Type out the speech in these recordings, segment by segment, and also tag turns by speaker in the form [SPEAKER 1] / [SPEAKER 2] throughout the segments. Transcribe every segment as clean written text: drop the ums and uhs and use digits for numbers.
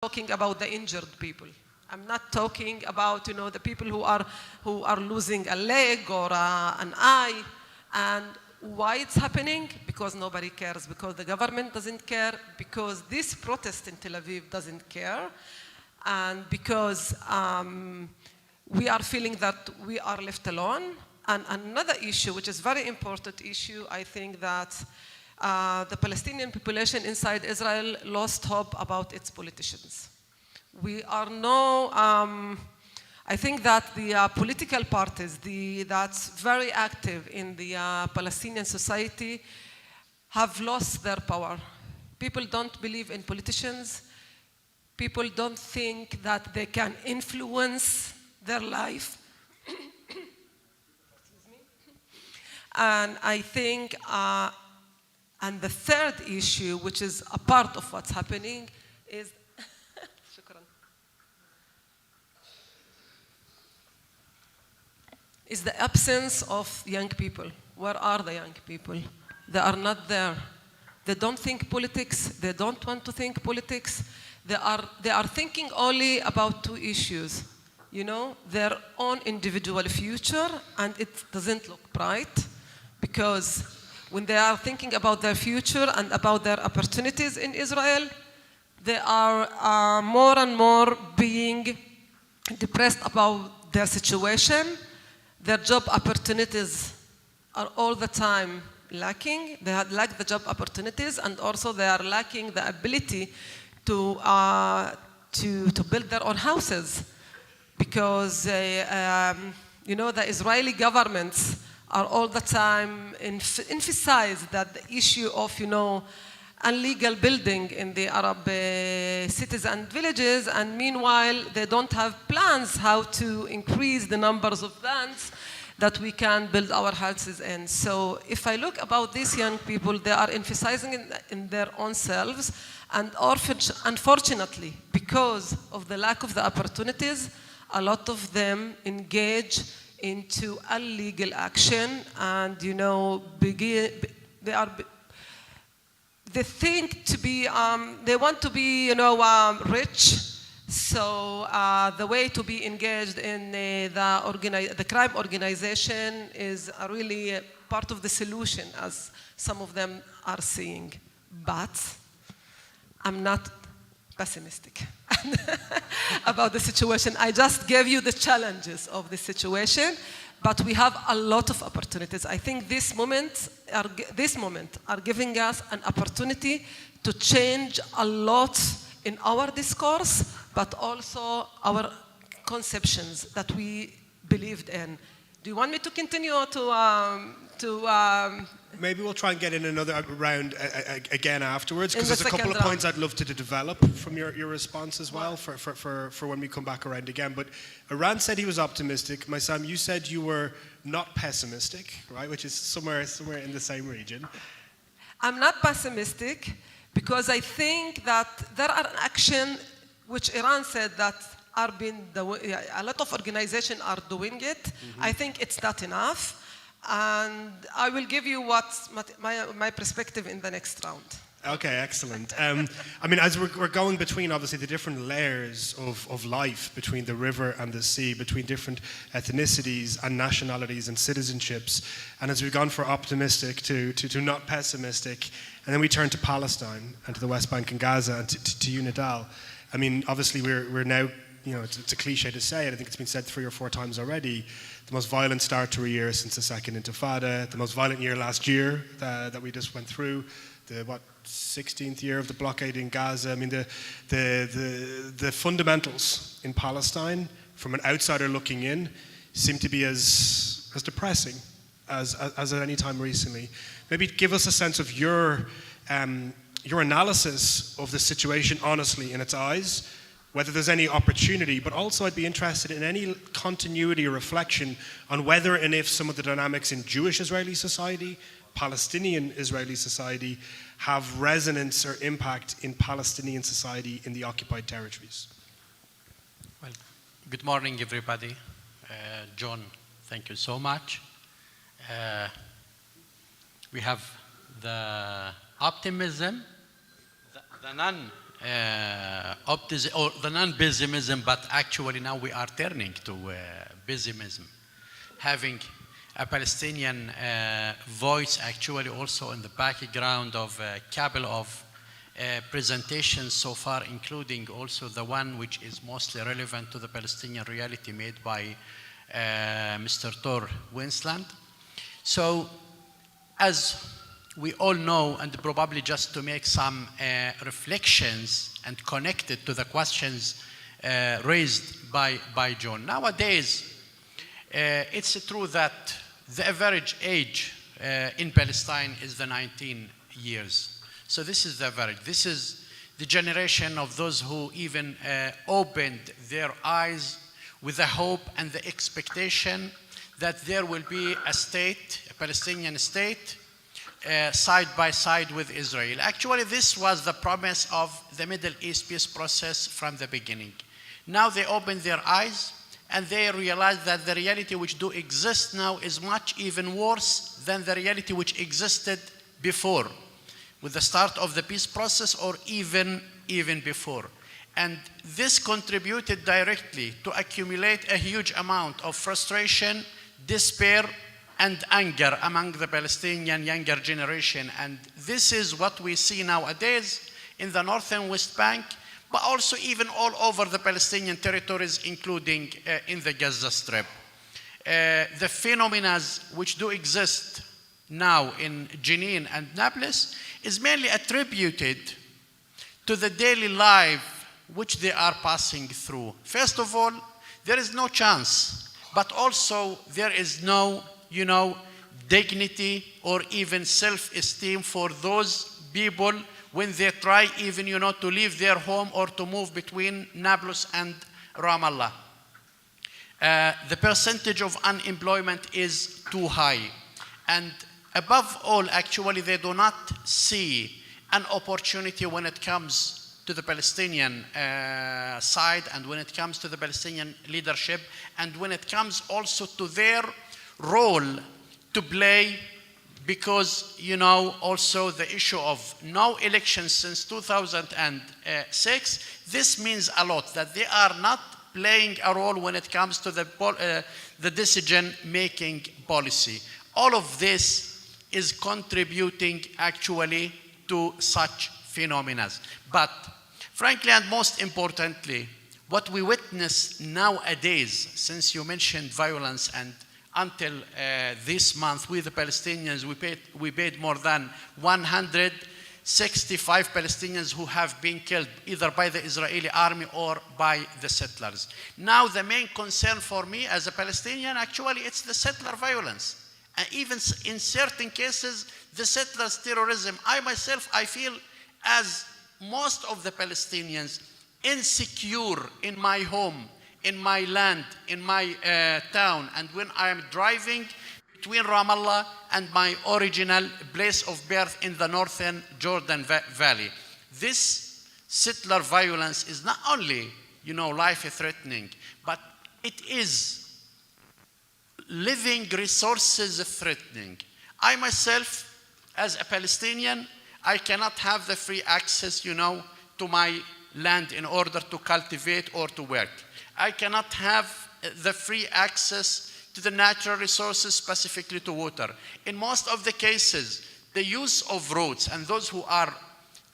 [SPEAKER 1] talking about the injured people. I'm not talking about, the people who are losing a leg or an eye. And why it's happening? Because nobody cares, because the government doesn't care, because this protest in Tel Aviv doesn't care, and because we are feeling that we are left alone. And another issue, which is a very important issue, I think that the Palestinian population inside Israel lost hope about its politicians. We are I think that the political parties that's very active in the Palestinian society have lost their power. People don't believe in politicians. People don't think that they can influence their life. And I think, and the third issue, which is a part of what's happening, is the absence of young people. Where are the young people? They are not there. They don't think politics. They don't want to think politics. They are thinking only about two issues. Their own individual future, and it doesn't look bright, because when they are thinking about their future and about their opportunities in Israel, they are more and more being depressed about their situation. Their job opportunities are all the time lacking. They lack the job opportunities, and also they are lacking the ability to build their own houses, because the Israeli governments are all the time emphasize that the issue of illegal building in the Arab cities and villages, and meanwhile they don't have plans how to increase the numbers of lands that we can build our houses in. So if I look about these young people, they are emphasizing in their own selves, and unfortunately, because of the lack of the opportunities, a lot of them engage into illegal action, and they think to be, they want to be, rich. So the way to be engaged in the crime organization is really part of the solution, as some of them are seeing. But I'm not pessimistic about the situation. I just gave you the challenges of the situation, but we have a lot of opportunities. I think this moment are giving us an opportunity to change a lot in our discourse, but also our conceptions that we believed in. Do you want me to continue to
[SPEAKER 2] Maybe we'll try and get in another round again afterwards, because there's a couple of points I'd love to develop from your response as well for when we come back around again. But Eran said he was optimistic. Maisam, you said you were not pessimistic, right? Which is somewhere in the same region.
[SPEAKER 1] I'm not pessimistic, because I think that there are actions which Eran said that are being a lot of organizations are doing it. Mm-hmm. I think it's not enough. And I will give you what's my perspective in the next round.
[SPEAKER 2] Okay, excellent. As we're going between, obviously, the different layers of life between the river and the sea, between different ethnicities and nationalities and citizenships, and as we've gone from optimistic to not pessimistic, and then we turn to Palestine and to the West Bank and Gaza and to you, Nidal. Obviously, we're now, it's a cliche to say it, I think it's been said 3 or 4 times already, the most violent start to a year since the Second Intifada, the most violent year last year that we just went through, the 16th year of the blockade in Gaza. The fundamentals in Palestine, from an outsider looking in, seem to be as depressing as at any time recently. Maybe give us a sense of your analysis of the situation honestly in its eyes, whether there's any opportunity, but also I'd be interested in any continuity or reflection on whether and if some of the dynamics in Jewish Israeli society, Palestinian Israeli society, have resonance or impact in Palestinian society in the occupied territories.
[SPEAKER 3] Well, good morning, everybody. John, thank you so much. We have the optimism, the or the non-pessimism, but actually now we are turning to pessimism. Having a Palestinian voice actually also in the background of a couple of presentations so far, including also the one which is mostly relevant to the Palestinian reality made by Mr. Thor Winsland. So, as we all know, and probably just to make some reflections and connect it to the questions raised by John. Nowadays, it's true that the average age in Palestine is the 19 years. So this is the average. This is the generation of those who even opened their eyes with the hope and the expectation that there will be a state, a Palestinian state, side by side with Israel. Actually, this was the promise of the Middle East peace process from the beginning. Now they open their eyes and they realize that the reality which do exist now is much even worse than the reality which existed before, with the start of the peace process or even before. And this contributed directly to accumulate a huge amount of frustration, despair, and anger among the Palestinian younger generation. And this is what we see nowadays in the North and West Bank, but also even all over the Palestinian territories, including in the Gaza Strip. The phenomena which do exist now in Jenin and Nablus is mainly attributed to the daily life which they are passing through. First of all, there is no chance, but also there is no, dignity or even self-esteem for those people when they try even, to leave their home or to move between Nablus and Ramallah. The percentage of unemployment is too high. And above all, actually, they do not see an opportunity when it comes to the Palestinian side and when it comes to the Palestinian leadership and when it comes also to their role to play, because, also the issue of no elections since 2006, this means a lot, that they are not playing a role when it comes to the decision-making policy. All of this is contributing actually to such phenomena. But frankly and most importantly, what we witness nowadays, since you mentioned violence, and until this month, we the Palestinians, we paid more than 165 Palestinians who have been killed either by the Israeli army or by the settlers. Now the main concern for me as a Palestinian, actually, it's the settler violence. And even in certain cases, the settlers' terrorism. I myself, I feel, as most of the Palestinians, insecure in my home, in my land, in my town, and when I am driving between Ramallah and my original place of birth in the northern Jordan Valley. This settler violence is not only, life-threatening, but it is living resources threatening. I myself, as a Palestinian, I cannot have the free access, to my land in order to cultivate or to work. I cannot have the free access to the natural resources, specifically to water. In most of the cases, the use of roads and those who are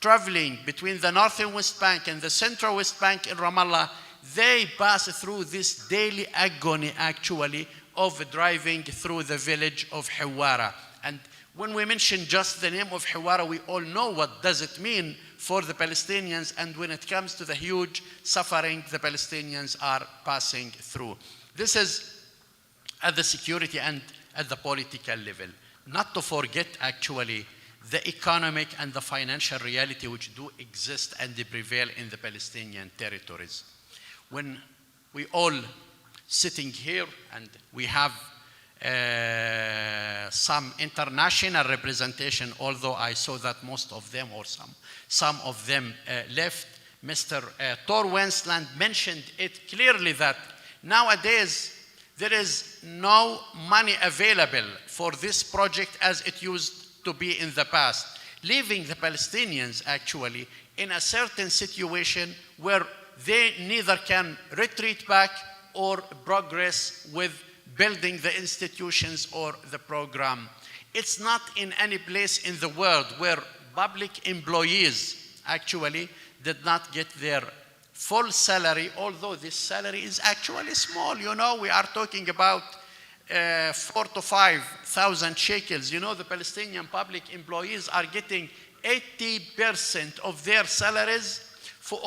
[SPEAKER 3] traveling between the North and West Bank and the Central West Bank in Ramallah, they pass through this daily agony, actually, of driving through the village of Hawara. And when we mention just the name of Hawara, we all know what does it mean for the Palestinians, and when it comes to the huge suffering the Palestinians are passing through. This is at the security and at the political level. Not to forget, actually, the economic and the financial reality which do exist and they prevail in the Palestinian territories. When we all sitting here and we have some international representation, although I saw that most of them or some of them left. Mr. Thor Winsland mentioned it clearly that nowadays there is no money available for this project as it used to be in the past, leaving the Palestinians actually in a certain situation where they neither can retreat back or progress with building the institutions or the program. It's not in any place in the world where public employees actually did not get their full salary, although this salary is actually small. You know, we are talking about 4,000 to 5,000 shekels. You know, the Palestinian public employees are getting 80% of their salaries for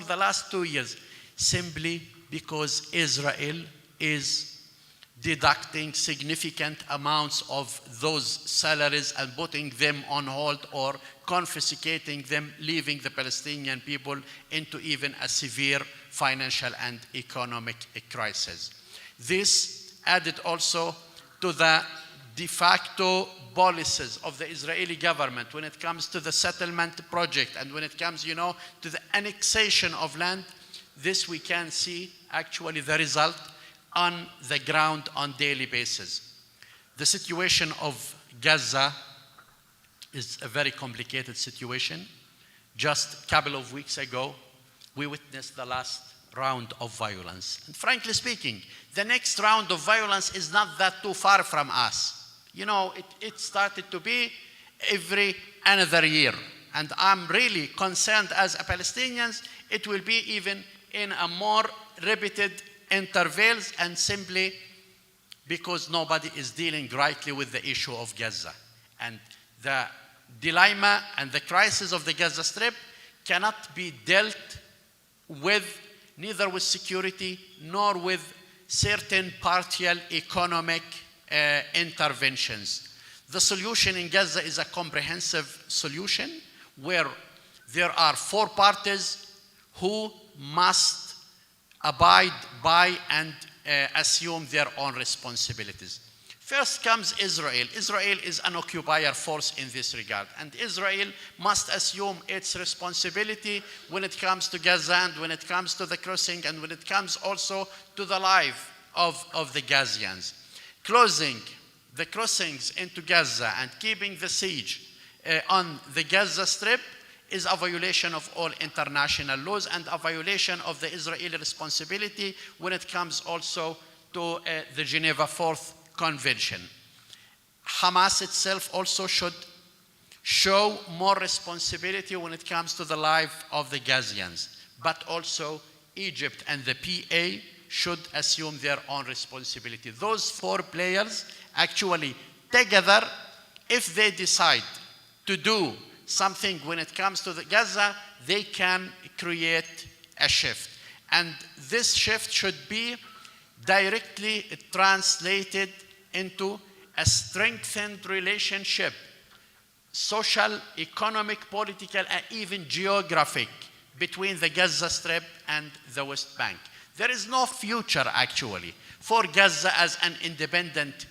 [SPEAKER 3] the last 2 years, simply because Israel is deducting significant amounts of those salaries and putting them on hold or confiscating them, leaving the Palestinian people into even a severe financial and economic crisis. This added also to the de facto policies of the Israeli government when it comes to the settlement project and when it comes, you know, to the annexation of land. This we can see actually the result on the ground on daily basis. The situation of Gaza is a very complicated situation. Just a couple of weeks ago, we witnessed the last round of violence. And frankly speaking, the next round of violence is not that too far from us. You know, it started to be every another year. And I'm really concerned as a Palestinians, it will be even in a more repeated intervals, and simply because nobody is dealing rightly with the issue of Gaza. And the dilemma and the crisis of the Gaza Strip cannot be dealt with neither with security nor with certain partial economic interventions. The solution in Gaza is a comprehensive solution where there are 4 parties who must abide by and assume their own responsibilities. First comes Israel. Israel is an occupier force in this regard, and Israel must assume its responsibility when it comes to Gaza and when it comes to the crossing and when it comes also to the life of the Gazians. Closing the crossings into Gaza and keeping the siege on the Gaza Strip is a violation of all international laws and a violation of the Israeli responsibility when it comes also to the Geneva 4th Convention. Hamas itself also should show more responsibility when it comes to the life of the Gazians, but also Egypt and the PA should assume their own responsibility. Those 4 players actually together, if they decide to do something when it comes to the Gaza, they can create a shift. And this shift should be directly translated into a strengthened relationship, social, economic, political, and even geographic, between the Gaza Strip and the West Bank. There is no future actually for Gaza as an independent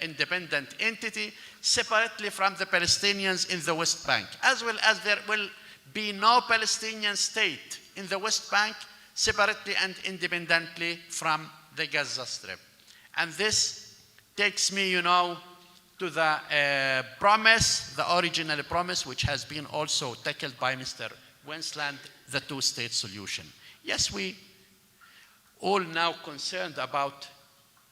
[SPEAKER 3] independent entity separately from the Palestinians in the West Bank, as well as there will be no Palestinian state in the West Bank separately and independently from the Gaza Strip. And this takes me, you know, to the promise, the original promise, which has been also tackled by Mr. Wensland, the 2-state solution. Yes, we all now concerned about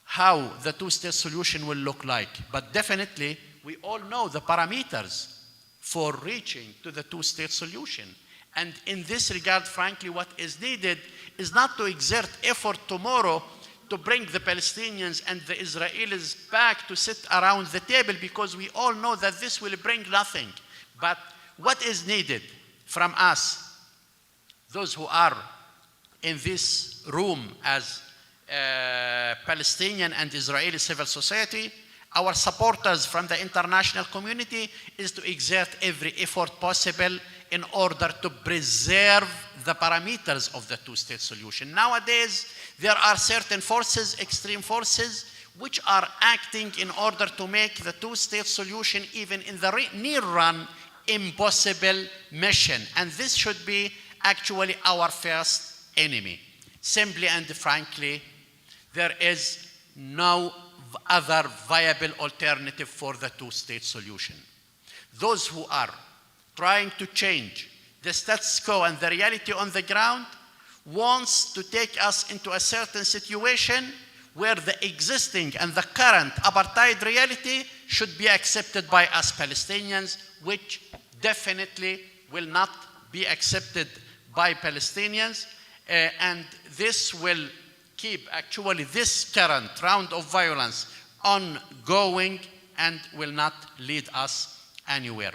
[SPEAKER 3] how the 2-state solution will look like, but definitely we all know the parameters for reaching to the 2-state solution. And in this regard, frankly, what is needed is not to exert effort tomorrow to bring the Palestinians and the Israelis back to sit around the table, because we all know that this will bring nothing. But what is needed from us, those who are in this room as Palestinian and Israeli civil society, our supporters from the international community, is to exert every effort possible in order to preserve the parameters of the 2-state solution. Nowadays, there are certain forces, extreme forces, which are acting in order to make the 2-state solution, even in the near run, impossible mission. And this should be actually our first enemy. Simply and frankly, there is no other viable alternative for the 2-state solution. Those who are trying to change the status quo and the reality on the ground, wants to take us into a certain situation where the existing and the current apartheid reality should be accepted by us Palestinians, which definitely will not be accepted by Palestinians. And this will keep actually this current round of violence ongoing and will not lead us anywhere.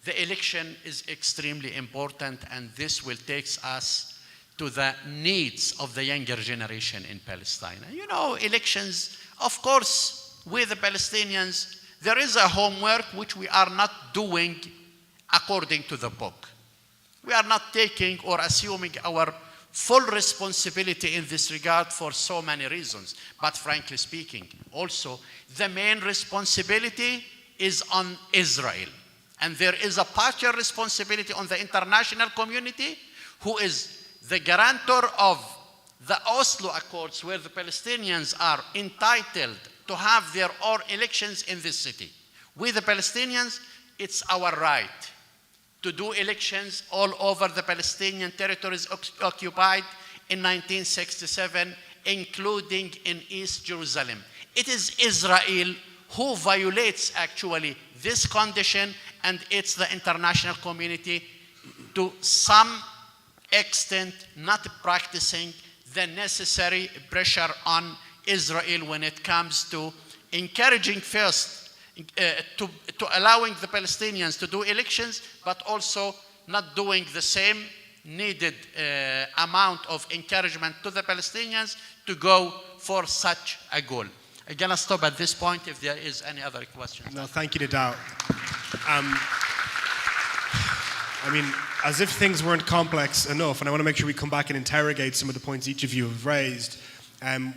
[SPEAKER 3] The election is extremely important, and this will take us to the needs of the younger generation in Palestine. You know, elections, of course, with the Palestinians, there is a homework which we are not doing according to the book. We are not taking or assuming our full responsibility in this regard for so many reasons. But frankly speaking, also, the main responsibility is on Israel. And there is a partial responsibility on the international community, who is the guarantor of the Oslo Accords, where the Palestinians are entitled to have their own elections in this city. We, the Palestinians, it's our right to do elections all over the Palestinian territories occupied in 1967, including in East Jerusalem. It is Israel who violates actually this condition, and it's the international community to some extent not practicing the necessary pressure on Israel when it comes to encouraging first to allowing the Palestinians to do elections, but also not doing the same needed amount of encouragement to the Palestinians to go for such a goal. I'm going to stop at this point if there is any other questions.
[SPEAKER 2] No, thank you, Nidal. I mean, as if things weren't complex enough, and I want to make sure we come back and interrogate some of the points each of you have raised.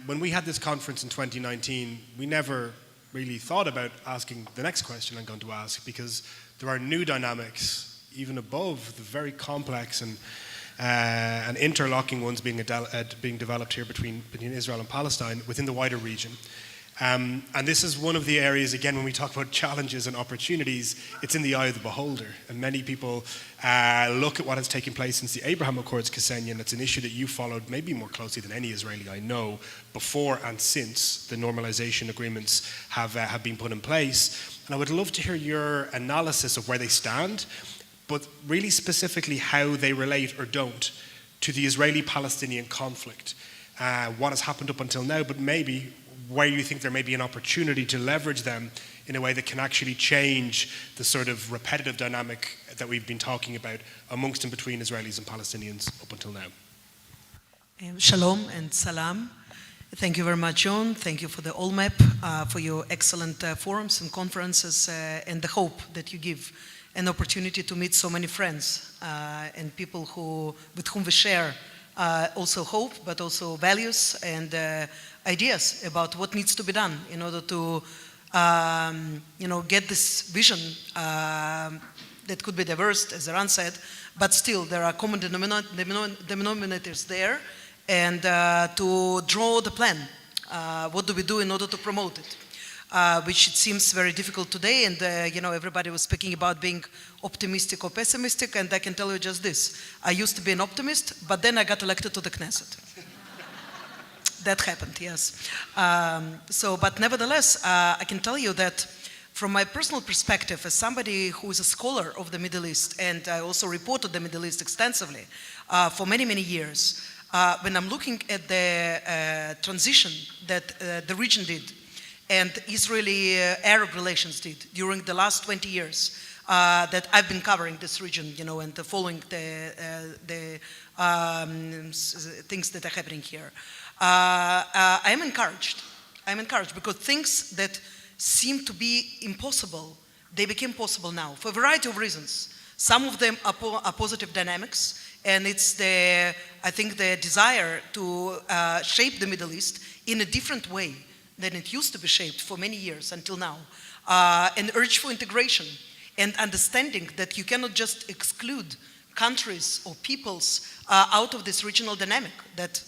[SPEAKER 2] When we had this conference in 2019, we never really thought about asking the next question I'm going to ask, because there are new dynamics, even above the very complex and interlocking ones being developed here between Israel and Palestine within the wider region. And this is one of the areas, again, when we talk about challenges and opportunities, it's in the eye of the beholder. And many people look at what has taken place since the Abraham Accords, Ksenia, and it's an issue that you followed maybe more closely than any Israeli I know, before and since the normalization agreements have been put in place. And I would love to hear your analysis of where they stand, but really specifically how they relate or don't to the Israeli-Palestinian conflict. What has happened up until now, but maybe where you think there may be an opportunity to leverage them in a way that can actually change the sort of repetitive dynamic that we've been talking about amongst and between Israelis and Palestinians up until now.
[SPEAKER 4] Shalom and salam. Thank you very much, John. Thank you for the OLMEP, for your excellent forums and conferences, and the hope that you give an opportunity to meet so many friends and people with whom we share also hope, but also values and ideas about what needs to be done in order to get this vision that could be diverse, as Eran said, but still there are common denominators there, and to draw the plan. What do we do in order to promote it? Which it seems very difficult today, and everybody was speaking about being optimistic or pessimistic, and I can tell you just this. I used to be an optimist, but then I got elected to the Knesset. That happened, yes. But nevertheless, I can tell you that from my personal perspective, as somebody who is a scholar of the Middle East, and I also reported the Middle East extensively for many, many years, when I'm looking at the transition that the region did and Israeli-Arab relations did during the last 20 years that I've been covering this region, and following the things that are happening here. I'm encouraged. I'm encouraged because things that seem to be impossible, they became possible now for a variety of reasons. Some of them are positive dynamics, and it's I think the desire to shape the Middle East in a different way than it used to be shaped for many years until now. An urge for integration and understanding that you cannot just exclude countries or peoples out of this regional dynamic, that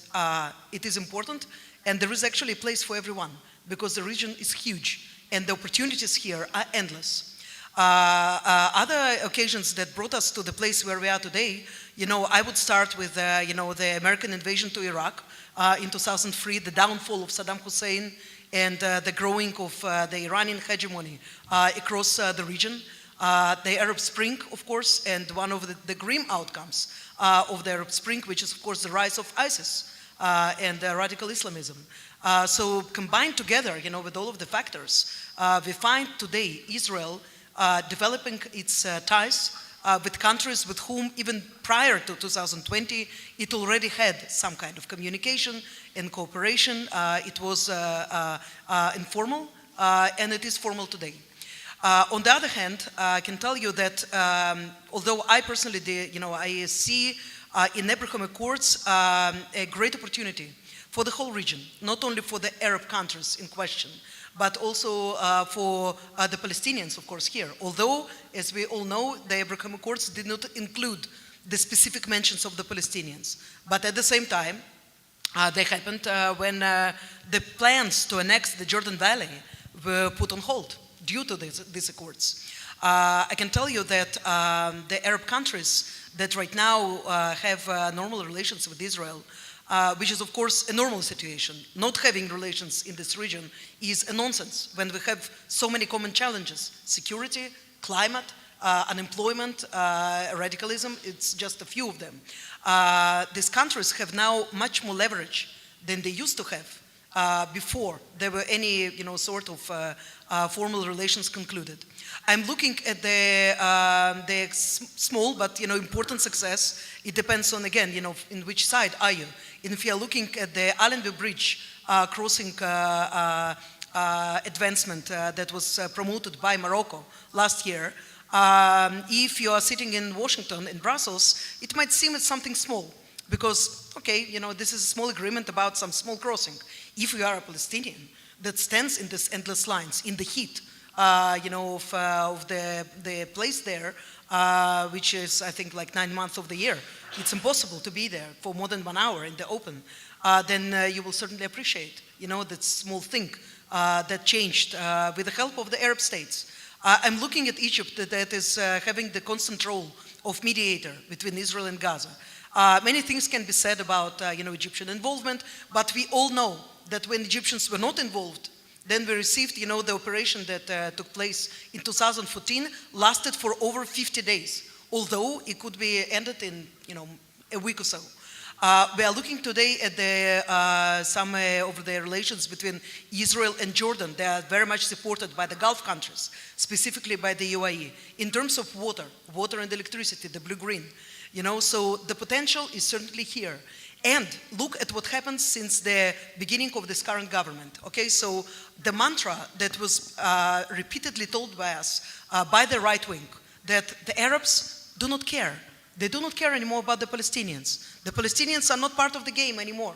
[SPEAKER 4] it is important and there is actually a place for everyone because the region is huge and the opportunities here are endless. Other occasions that brought us to the place where we are today, I would start with, the American invasion to Iraq in 2003, the downfall of Saddam Hussein, and the growing of the Iranian hegemony across the region. The Arab Spring, of course, and one of the grim outcomes of the Arab Spring, which is, of course, the rise of ISIS and radical Islamism. So combined together, with all of the factors, we find today Israel developing its ties with countries with whom even prior to 2020, it already had some kind of communication and cooperation. It was informal, and it is formal today. On the other hand, I can tell you that although I personally, I see in Abraham Accords a great opportunity for the whole region, not only for the Arab countries in question, but also for the Palestinians, of course, here. Although, as we all know, the Abraham Accords did not include the specific mentions of the Palestinians. But at the same time, they happened when the plans to annex the Jordan Valley were put on hold due to these accords. I can tell you that the Arab countries that right now have normal relations with Israel, which is of course a normal situation. Not having relations in this region is a nonsense when we have so many common challenges: security, climate, unemployment, radicalism. It's just a few of them. These countries have now much more leverage than they used to have before there were any sort of formal relations concluded. I'm looking at the small but important success. It depends on, again, in which side are you. And if you're looking at the Allenby Bridge crossing advancement that was promoted by Morocco last year, if you are sitting in Washington, in Brussels, it might seem it's something small because, okay, this is a small agreement about some small crossing. If you are a Palestinian that stands in this endless lines, in the heat, of the place there, which is, I think, like 9 months of the year. It's impossible to be there for more than 1 hour in the open. Then you will certainly appreciate, that small thing that changed with the help of the Arab states. I'm looking at Egypt that is having the constant role of mediator between Israel and Gaza. Many things can be said about, Egyptian involvement, but we all know that when Egyptians were not involved, then we received, the operation that took place in 2014 lasted for over 50 days, although it could be ended in, a week or so. We are looking today at some of the relations between Israel and Jordan. They are very much supported by the Gulf countries, specifically by the UAE. In terms of water and electricity, the blue-green, so the potential is certainly here. And look at what happened since the beginning of this current government. Okay, so the mantra that was repeatedly told by us, by the right wing, that the Arabs do not care. They do not care anymore about the Palestinians. The Palestinians are not part of the game anymore.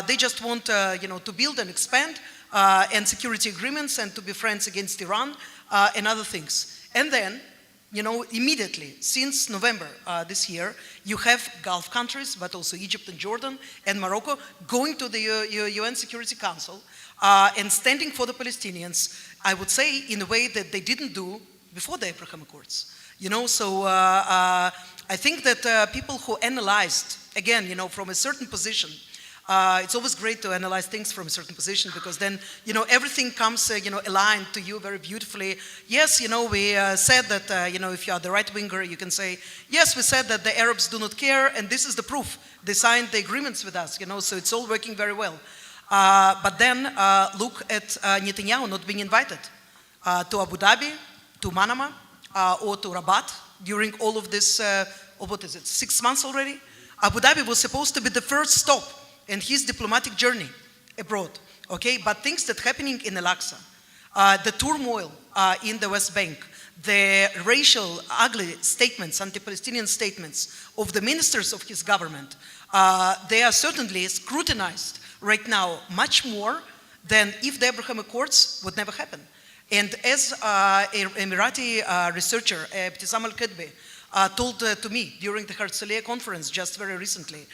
[SPEAKER 4] They just want, to build and expand and security agreements and to be friends against Iran and other things. And then, immediately, since November this year, you have Gulf countries, but also Egypt and Jordan and Morocco going to the UN Security Council and standing for the Palestinians, I would say, in a way that they didn't do before the Abraham Accords. So I think that people who analyzed, again, from a certain position, it's always great to analyze things from a certain position because then, everything comes, aligned to you very beautifully. Yes, we said that, if you are the right winger, you can say, yes, we said that the Arabs do not care, and this is the proof. They signed the agreements with us, so it's all working very well. But then look at Netanyahu not being invited to Abu Dhabi, to Manama, or to Rabat during all of this, what is it, 6 months already? Abu Dhabi was supposed to be the first stop in his diplomatic journey abroad, okay? But things that happening in Al-Aqsa, the turmoil in the West Bank, the racial, ugly statements, anti-Palestinian statements of the ministers of his government, they are certainly scrutinized right now much more than if the Abraham Accords would never happen. And as an Emirati researcher, Ibtisam Al-Kedbi, told to me during the Herzliya conference just very recently,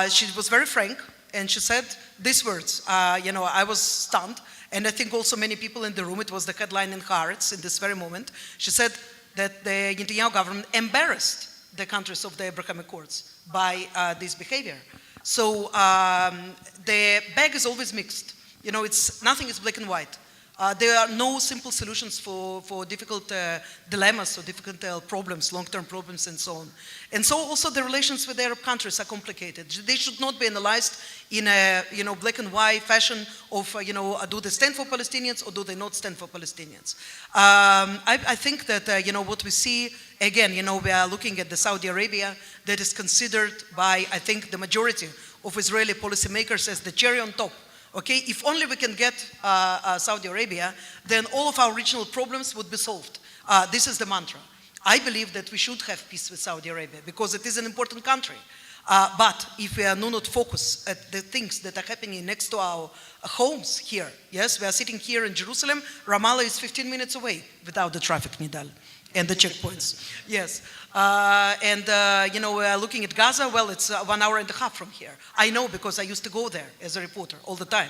[SPEAKER 4] she was very frank and she said these words, I was stunned, And I think also many people in the room, it was the headline in Haaretz in this very moment. She said that the Netanyahu government embarrassed the countries of the Abraham Accords by this behavior. So the bag is always mixed. Nothing is black and white. There are no simple solutions for difficult dilemmas or difficult problems, long-term problems and so on. And so also the relations with the Arab countries are complicated. They should not be analyzed in a black and white fashion of do they stand for Palestinians or do they not stand for Palestinians. I think that what we see, again, we are looking at the Saudi Arabia that is considered by, I think, the majority of Israeli policymakers as the cherry on top. Okay, if only we can get Saudi Arabia, then all of our regional problems would be solved. This is the mantra. I believe that we should have peace with Saudi Arabia because it is an important country. But if we do not focus at the things that are happening next to our homes here, yes, we are sitting here in Jerusalem, Ramallah is 15 minutes away without the traffic, Nidal, and the checkpoints. Yes. We are looking at Gaza, well, it's 1 hour and a half from here. I know because I used to go there as a reporter all the time.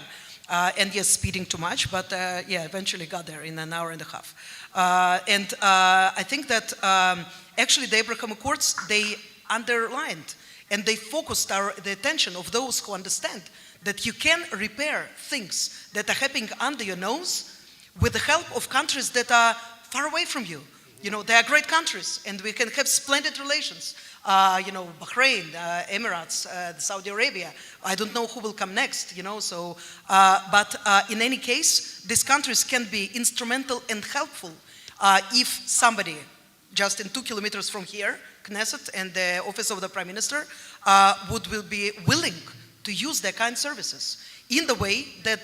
[SPEAKER 4] And yes, speeding too much, but eventually got there in 1 hour and a half. I think that actually the Abraham Accords, they underlined and they focused the attention of those who understand that you can repair things that are happening under your nose with the help of countries that are far away from you. They are great countries, and we can have splendid relations. Bahrain, Emirates, Saudi Arabia. I don't know who will come next, but in any case, these countries can be instrumental and helpful if somebody, just in 2 kilometers from here, Knesset and the office of the Prime Minister, will be willing to use their kind services in the way that,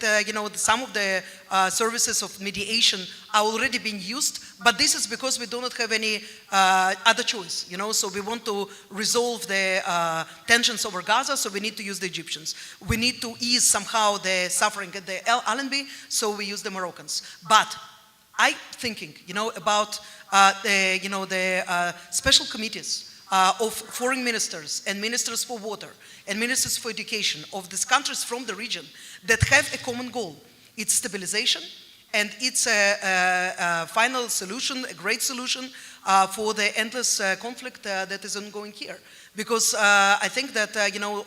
[SPEAKER 4] some of the services of mediation are already being used, but this is because we do not have any other choice, so we want to resolve the tensions over Gaza, so we need to use the Egyptians. We need to ease somehow the suffering at the Allenby, so we use the Moroccans. But I'm thinking, about the special committees of foreign ministers and ministers for water and ministers for education of these countries from the region that have a common goal. It's stabilization and it's a final solution, a great solution for the endless conflict that is ongoing here. Because I think that,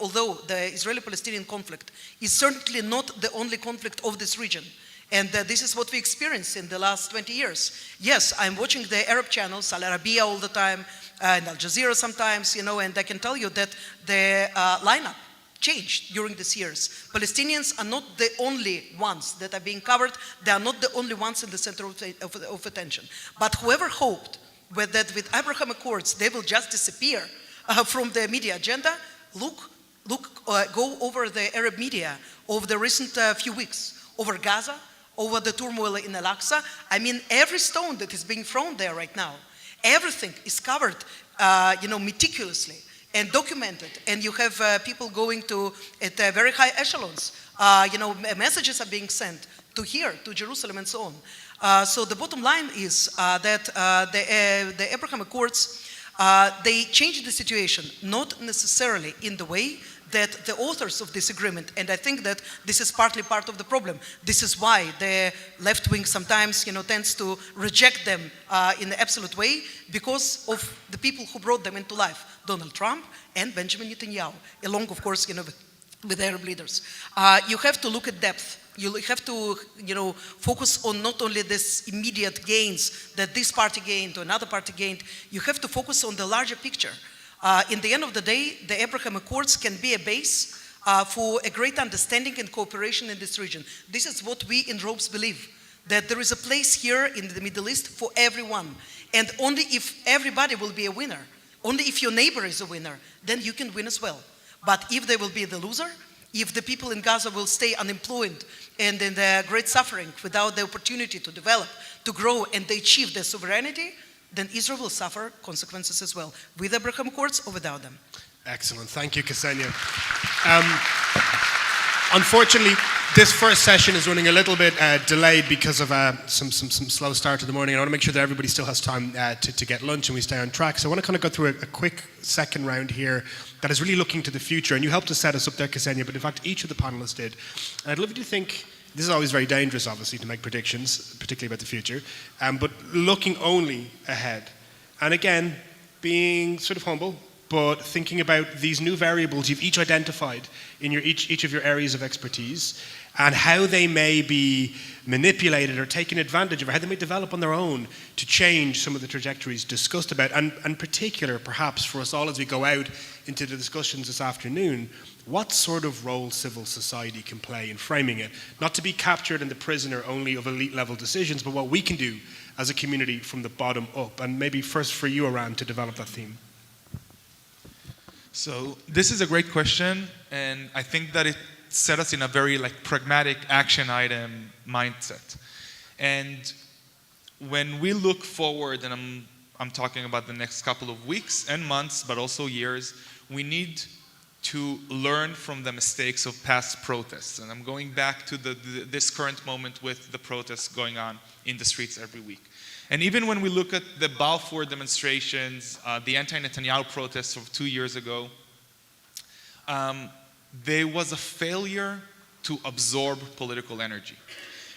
[SPEAKER 4] although the Israeli-Palestinian conflict is certainly not the only conflict of this region, and this is what we experienced in the last 20 years. Yes, I'm watching the Arab channels, Al Arabiya all the time, and Al Jazeera sometimes, and I can tell you that the lineup changed during these years. Palestinians are not the only ones that are being covered. They are not the only ones in the center of attention. But whoever hoped that with Abraham Accords they will just disappear from the media agenda, go over the Arab media over the recent few weeks, over Gaza, over the turmoil in Al-Aqsa. I mean, every stone that is being thrown there right now, everything is covered, meticulously and documented. And you have people going to at very high echelons. Messages are being sent to here, to Jerusalem, and so on. So the bottom line is that the Abraham Accords, they changed the situation, not necessarily in the way that the authors of this agreement, and I think that this is partly part of the problem. This is why the left wing sometimes, tends to reject them in the absolute way because of the people who brought them into life, Donald Trump and Benjamin Netanyahu, along, of course, with Arab leaders. You have to look at depth. You have to, focus on not only this immediate gains that this party gained or another party gained. You have to focus on the larger picture. In the end of the day, the Abraham Accords can be a base for a great understanding and cooperation in this region. This is what we in Ropes believe, that there is a place here in the Middle East for everyone. And only if everybody will be a winner, only if your neighbor is a winner, then you can win as well. But if they will be the loser, if the people in Gaza will stay unemployed and in the great suffering without the opportunity to develop, to grow, and they achieve their sovereignty, then Israel will suffer consequences as well, with Abraham Accords or without them.
[SPEAKER 2] Excellent. Thank you, Ksenia. Unfortunately, this first session is running a little bit delayed because of some slow start to the morning. I want to make sure that everybody still has time to get lunch and we stay on track. So I want to kind of go through a quick second round here that is really looking to the future. And you helped to set us up there, Ksenia, but in fact, each of the panelists did. And I'd love you to think this is always very dangerous, obviously, to make predictions, particularly about the future, but looking only ahead. And again, being sort of humble, but thinking about these new variables you've each identified in each of your areas of expertise, and how they may be manipulated or taken advantage of, or how they may develop on their own to change some of the trajectories discussed about. And in particular, perhaps for us all as we go out into the discussions this afternoon, what sort of role civil society can play in framing it, not to be captured in the prisoner only of elite level decisions, but what we can do as a community from the bottom up. And maybe first for you, Eran, to develop that theme.
[SPEAKER 5] So this is a great question, and I think that it set us in a very pragmatic action item mindset. And when we look forward, and I'm talking about the next couple of weeks and months, but also years, we need to learn from the mistakes of past protests. And I'm going back to this current moment with the protests going on in the streets every week. And even when we look at the Balfour demonstrations, the anti-Netanyahu protests of 2 years ago, there was a failure to absorb political energy.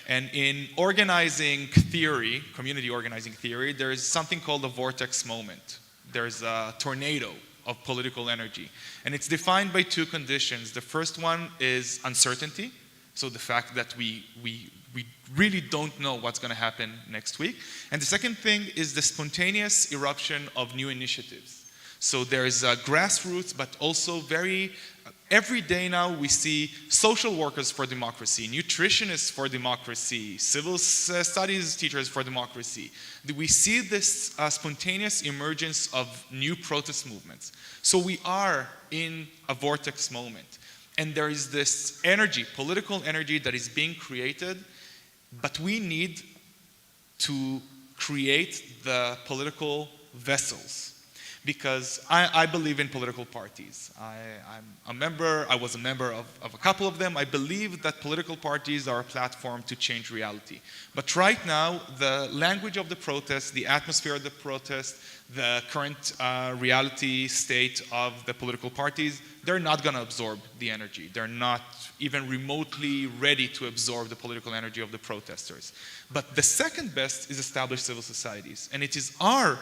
[SPEAKER 5] And in organizing theory, community organizing theory, there is something called a vortex moment. There's a tornado of political energy. And it's defined by two conditions. The first one is uncertainty. So the fact that we really don't know what's going to happen next week. And the second thing is the spontaneous eruption of new initiatives. So there's grassroots, but also every day now we see social workers for democracy, nutritionists for democracy, civil studies teachers for democracy. We see this spontaneous emergence of new protest movements. So we are in a vortex moment. And there is this energy, political energy that is being created, but we need to create the political vessels. Because I believe in political parties. I was a member of a couple of them. I believe that political parties are a platform to change reality. But right now, the language of the protest, the atmosphere of the protest, the current reality state of the political parties, they're not going to absorb the energy. They're not even remotely ready to absorb the political energy of the protesters. But the second best is established civil societies. And it is our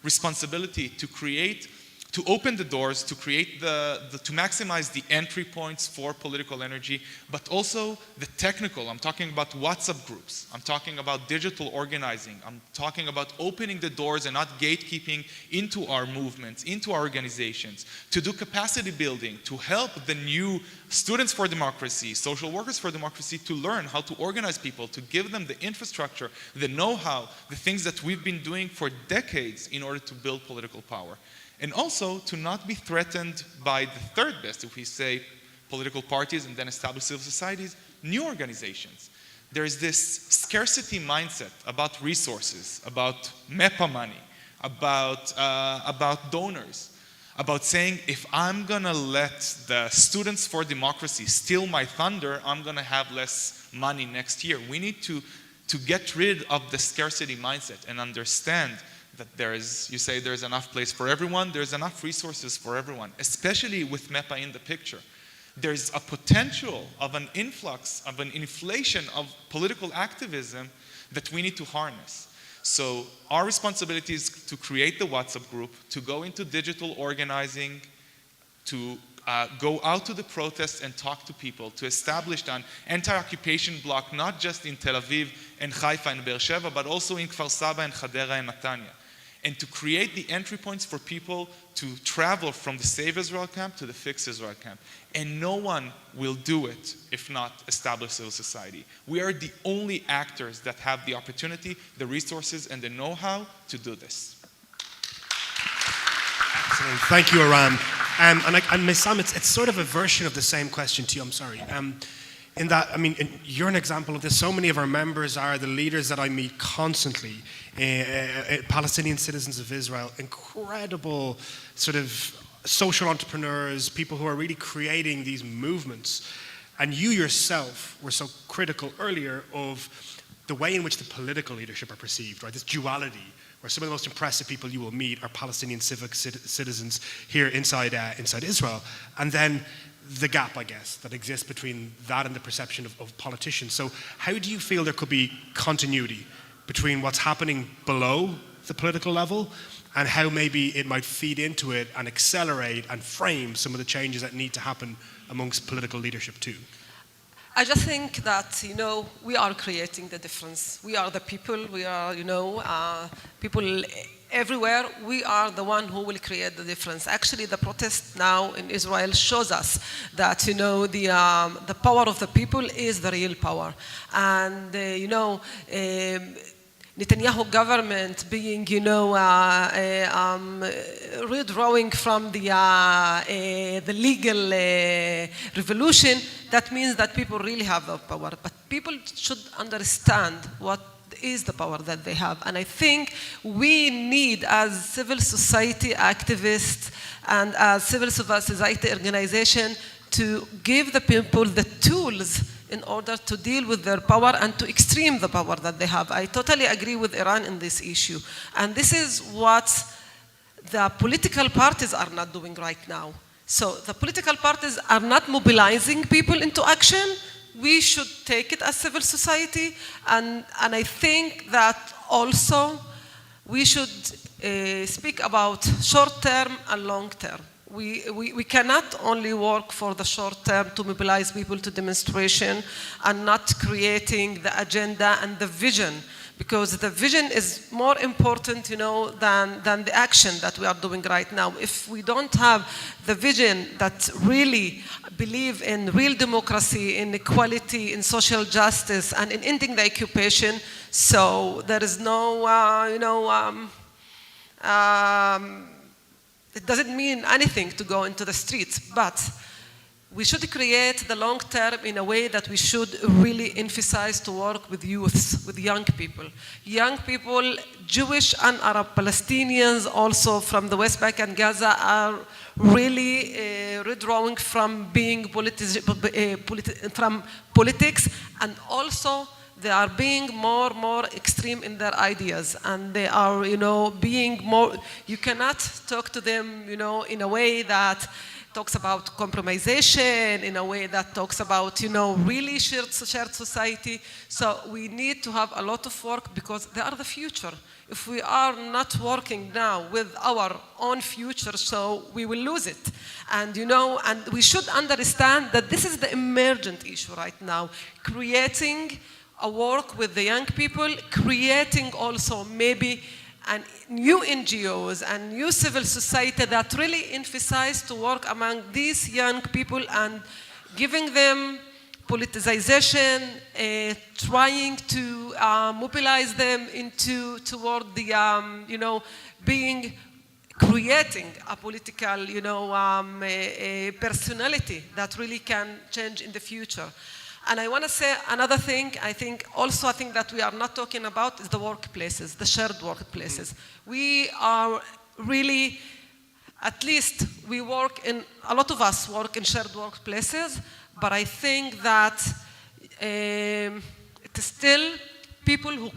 [SPEAKER 5] responsibility to open the doors, to create to maximize the entry points for political energy, but also the technical. I'm talking about WhatsApp groups. I'm talking about digital organizing. I'm talking about opening the doors and not gatekeeping into our movements, into our organizations, to do capacity building, to help the new students for democracy, social workers for democracy, to learn how to organize people, to give them the infrastructure, the know-how, the things that we've been doing for decades in order to build political power. And also to not be threatened by the third best, if we say political parties and then established civil societies, new organizations. There is this scarcity mindset about resources, about MEPA money, about donors, about saying, if I'm gonna let the students for democracy steal my thunder, I'm gonna have less money next year. We need to get rid of the scarcity mindset and understand that you say there's enough place for everyone, there's enough resources for everyone, especially with MEPA in the picture. There's a potential of an influx, of an inflation of political activism that we need to harness. So our responsibility is to create the WhatsApp group, to go into digital organizing, to go out to the protests and talk to people, to establish an anti-occupation bloc, not just in Tel Aviv and Haifa and Beersheba, but also in Kfar Saba and Hadera and Netanya. And to create the entry points for people to travel from the Save Israel camp to the Fix Israel camp. And no one will do it if not established civil society. We are the only actors that have the opportunity, the resources, and the know-how to do this.
[SPEAKER 2] Excellent. Thank you, Eran. And Maisam, it's sort of a version of the same question to you, I'm sorry. In that, I mean, you're an example of this. So many of our members are the leaders that I meet constantly, Palestinian citizens of Israel, incredible sort of social entrepreneurs, people who are really creating these movements. And you yourself were so critical earlier of the way in which the political leadership are perceived, right? This duality, where some of the most impressive people you will meet are Palestinian civic citizens here inside Israel. And then the gap, I guess, that exists between that and the perception of politicians. So how do you feel there could be continuity between what's happening below the political level and how maybe it might feed into it and accelerate and frame some of the changes that need to happen amongst political leadership too?
[SPEAKER 1] I just think that, we are creating the difference. We are the people, we are, people everywhere. We are the one who will create the difference. Actually, the protest now in Israel shows us that, the power of the people is the real power. And, Netanyahu government being, withdrawing from the legal revolution, that means that people really have the power. But people should understand what is the power that they have. And I think we need, as civil society activists and as civil society organization, to give the people the tools in order to deal with their power and to extreme the power that they have. I totally agree with Eran in this issue. And this is what the political parties are not doing right now. So the political parties are not mobilizing people into action. We should take it as civil society. And I think that also we should speak about short term and long term. We cannot only work for the short term to mobilize people to demonstration and not creating the agenda and the vision, because the vision is more important, than the action that we are doing right now. If we don't have the vision that really believe in real democracy, in equality, in social justice, and in ending the occupation, so there is no, it doesn't mean anything to go into the streets, but we should create the long term in a way that we should really emphasize to work with youths, with young people. Young people, Jewish and Arab Palestinians, also from the West Bank and Gaza, are really withdrawing from being from politics, and also they are being more extreme in their ideas, and they are, being more, you cannot talk to them, in a way that talks about compromisation, in a way that talks about, really shared society. So we need to have a lot of work because they are the future. If we are not working now with our own future, so we will lose it. And, and we should understand that this is the emergent issue right now, creating a work with the young people, creating also maybe new NGOs and new civil society that really emphasize to work among these young people and giving them politicization, trying to mobilize them toward the, creating a political, a personality that really can change in the future. And I want to say another thing, I think that we are not talking about is the workplaces, the shared workplaces. We are really, at least we work in, a lot of us work in shared workplaces, but I think that it is still people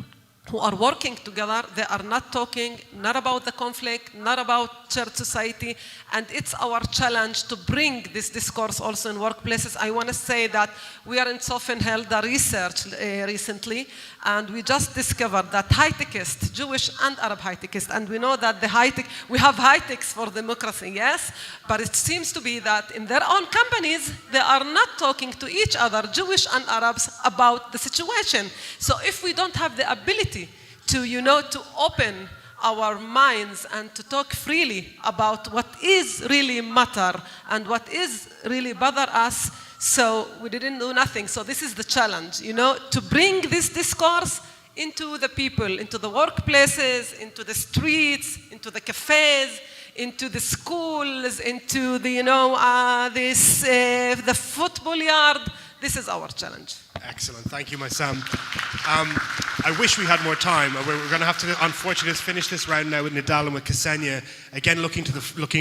[SPEAKER 1] who are working together, they are not talking, not about the conflict, not about shared society, and it's our challenge to bring this discourse also in workplaces. I want to say that we are in Tsofen held a research recently, and we just discovered that high-techists, Jewish and Arab high-techists, and we know that we have high-techs for democracy, yes, but it seems to be that in their own companies, they are not talking to each other, Jewish and Arabs, about the situation. So if we don't have the ability to, to open our minds and to talk freely about what is really matter and what is really bother us, so we didn't do nothing. So this is the challenge, to bring this discourse into the people, into the workplaces, into the streets, into the cafes, into the schools, into the, the football yard. This is our challenge.
[SPEAKER 2] Excellent. Thank you, Maisam. I wish we had more time. We're going to have to, unfortunately, finish this round now with Nidal and with Ksenia, again looking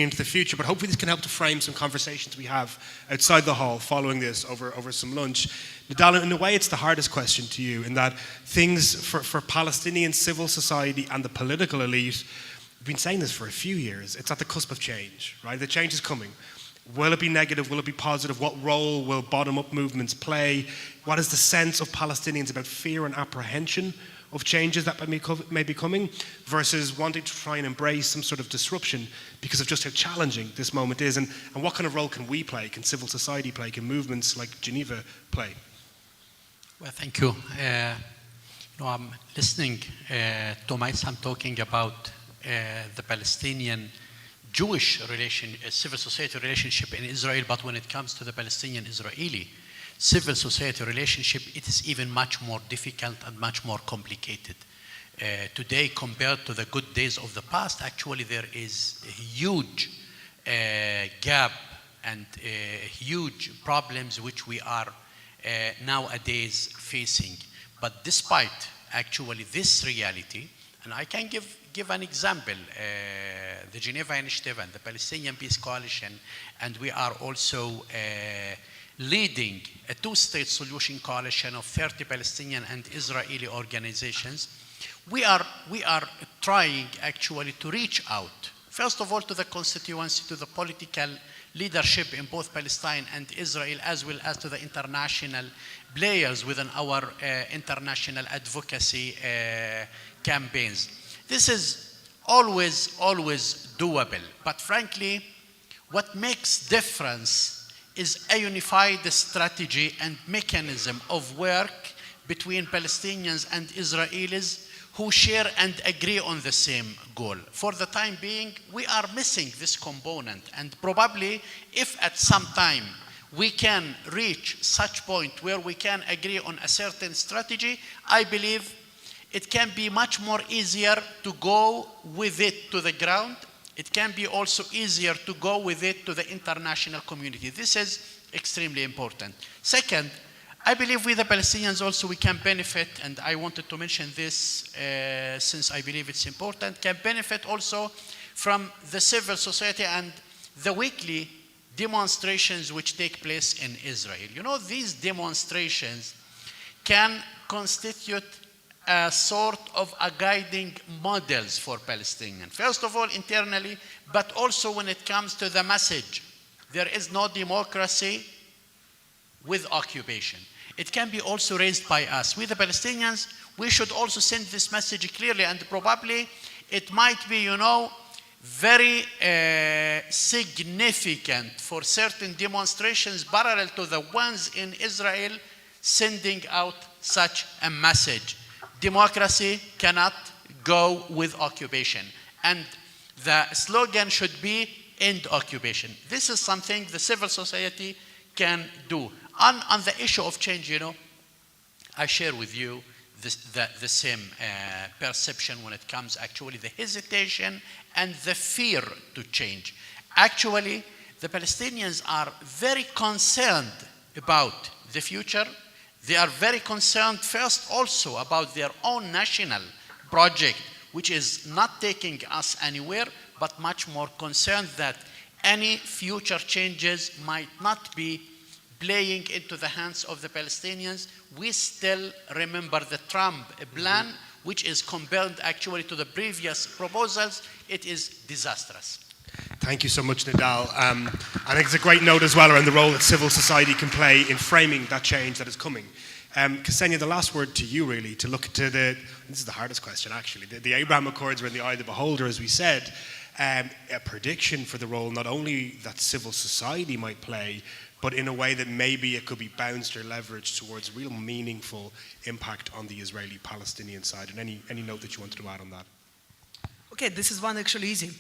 [SPEAKER 2] into the future, but hopefully this can help to frame some conversations we have outside the hall following this over some lunch. Nidal, in a way, it's the hardest question to you, in that things for Palestinian civil society and the political elite, we've been saying this for a few years, it's at the cusp of change, right? The change is coming. Will it be negative? Will it be positive? What role will bottom-up movements play? What is the sense of Palestinians about fear and apprehension of changes that may be coming versus wanting to try and embrace some sort of disruption because of just how challenging this moment is? And what kind of role can we play? Can civil society play? Can movements like Geneva play?
[SPEAKER 3] Well, thank you. I'm listening to Maisam talking about the Palestinian Jewish civil society relationship in Israel, but when it comes to the Palestinian-Israeli civil society relationship, it is even much more difficult and much more complicated. Today, compared to the good days of the past, actually there is a huge gap and huge problems which we are nowadays facing. But despite actually this reality, and I can give an example, the Geneva Initiative and the Palestinian Peace Coalition, and we are also leading a two-state solution coalition of 30 Palestinian and Israeli organizations. We are trying actually to reach out, first of all, to the constituency, to the political leadership in both Palestine and Israel, as well as to the international players within our international advocacy campaigns. This is always doable, but frankly, what makes difference is a unified strategy and mechanism of work between Palestinians and Israelis who share and agree on the same goal. For the time being, we are missing this component, and probably if at some time we can reach such point where we can agree on a certain strategy, I believe it can be much more easier to go with it to the ground. It can be also easier to go with it to the international community. This is extremely important. Second, I believe we the Palestinians also, we can benefit, and I wanted to mention this since I believe it's important, can benefit also from the civil society and the weekly demonstrations which take place in Israel. You know, these demonstrations can constitute a sort of a guiding models for Palestinians. First of all, internally, but also when it comes to the message. There is no democracy with occupation. It can be also raised by us. We, the Palestinians, we should also send this message clearly, and probably it might be, you know, very significant for certain demonstrations parallel to the ones in Israel, sending out such a message. Democracy cannot go with occupation. And the slogan should be end occupation. This is something the civil society can do. On the issue of change, you know, I share with you the same perception when it comes actually the hesitation and the fear to change. Actually, the Palestinians are very concerned about the future. They are very concerned first also about their own national project, which is not taking us anywhere, but much more concerned that any future changes might not be playing into the hands of the Palestinians. We still remember the Trump plan, which is compared actually to the previous proposals. It is disastrous.
[SPEAKER 2] Thank you so much, Nidal. I think it's a great note as well around the role that civil society can play in framing that change that is coming. Ksenia, the last word to you, really, to look to this is the hardest question, actually. The Abraham Accords were in the eye of the beholder, as we said. A prediction for the role not only that civil society might play, but in a way that maybe it could be bounced or leveraged towards real meaningful impact on the Israeli-Palestinian side. And any note that you wanted to add on that?
[SPEAKER 4] Okay, this is one actually easy.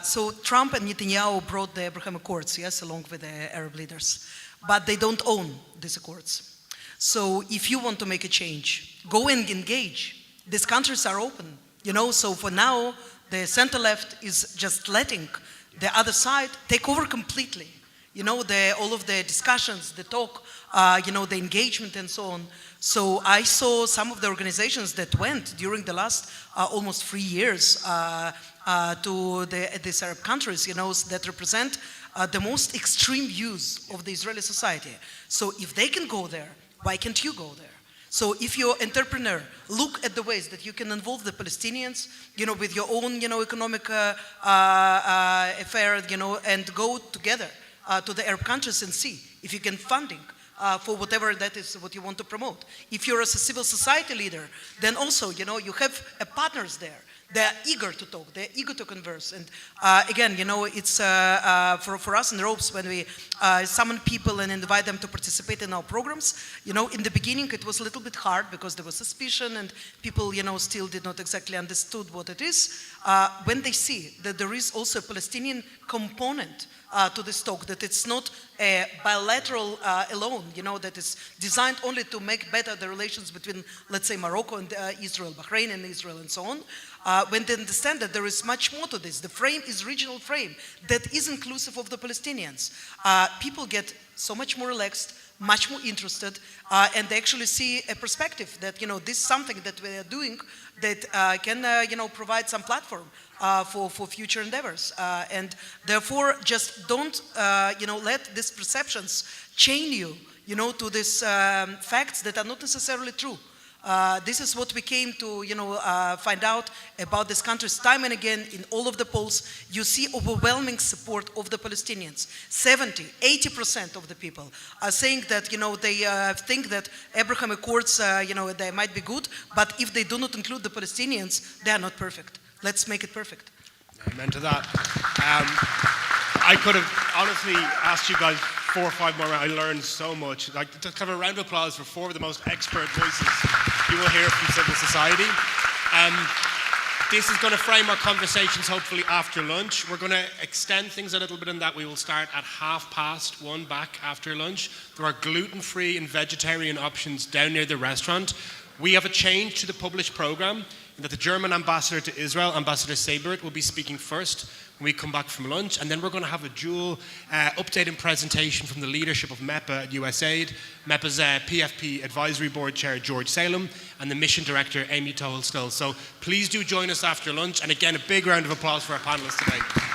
[SPEAKER 4] So Trump and Netanyahu brought the Abraham Accords, yes, along with the Arab leaders. But they don't own these accords. So if you want to make a change, go and engage. These countries are open, you know, so for now, the center-left is just letting the other side take over completely. You know, all of the discussions, the talk, you know, the engagement and so on. So I saw some of the organizations that went during the last almost 3 years to these Arab countries, you know, that represent the most extreme views of the Israeli society. So if they can go there, why can't you go there? So if you're an entrepreneur, look at the ways that you can involve the Palestinians, with your own, economic affair, and go together to the Arab countries and see if you can funding for whatever that is what you want to promote. If you're a civil society leader, then also, you have partners there. They're eager to talk. They're eager to converse. And again, it's for us in the ropes when we summon people and invite them to participate in our programs. In the beginning it was a little bit hard because there was suspicion and people, still did not exactly understood what it is. When they see that there is also a Palestinian component to this talk, that it's not a bilateral alone, that is designed only to make better the relations between, let's say, Morocco and Israel, Bahrain and Israel, and so on. When they understand that there is much more to this, the frame is regional frame that is inclusive of the Palestinians. People get so much more relaxed, much more interested, and they actually see a perspective that, this is something that we are doing that can, provide some platform for future endeavors. And therefore, just don't, let these perceptions chain you, to these facts that are not necessarily true. This is what we came to, find out about these countries time and again. In all of the polls, you see overwhelming support of the Palestinians. 70–80% of the people are saying that, they think that Abraham Accords, they might be good, but if they do not include the Palestinians, they are not perfect. Let's make it perfect.
[SPEAKER 2] Amen to that. I could have honestly asked you guys 4 or 5 more rounds. I learned so much. Just kind of a round of applause for 4 of the most expert voices you will hear from civil society. This is going to frame our conversations hopefully after lunch. We're going to extend things a little bit in that we will start at 1:30 back after lunch. There are gluten-free and vegetarian options down near the restaurant. We have a change to the published program in that the German ambassador to Israel, Ambassador Seibert, will be speaking first when we come back from lunch, and then we're going to have a dual updating presentation from the leadership of MEPA at USAID, MEPA's PFP Advisory Board Chair George Salem, and the Mission Director Amy Tohel-Stoll. So please do join us after lunch, and again a big round of applause for our panellists today.